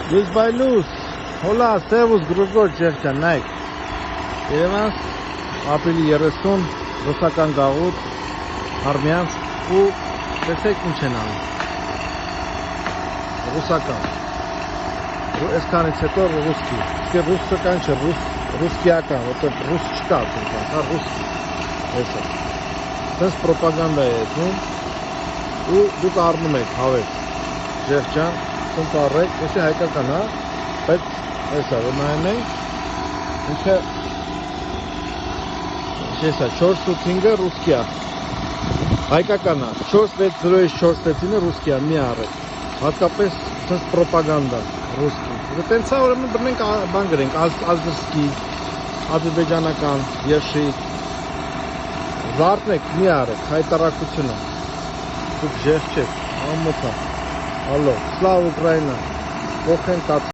Լույս բայլուս, հոլա, սևուս գրոգոր ջեղջան, նայք Երևանս, ապրիլի 30, ռուսական գաղութ, Արմյանսկ ու տեսեք ինչ են անում Ռուսական Այսքանից հետո ռուսկի Իսկ ռուսական չէ, ռուսկիական, որտեղ ռուս չկա, հա ռուսկի Այսը Սենց պրոպագանդա է եթում ու դուք առնում եք հավեց Ջեղջան, սենց առեք, եսի հայկական հա բայց այսա, որ նայում ենք ինքը Եսա, 4-5-ը ռուսկիա Հայկական է, 4-6-0-4-9-ը ռուսկիա, մի առեք Հատկապես սենց պրոպագանդա ռուսկի Տենց է որը մենք բան գրենք, ազդրսկի, ադրբեջանական, եշի Զարտնեք, մի առեք, հայտարակությունը Դուք ժեղ չեք, ամոթա Ալո, Սլավ Ուկրայնա, ոխեն կաց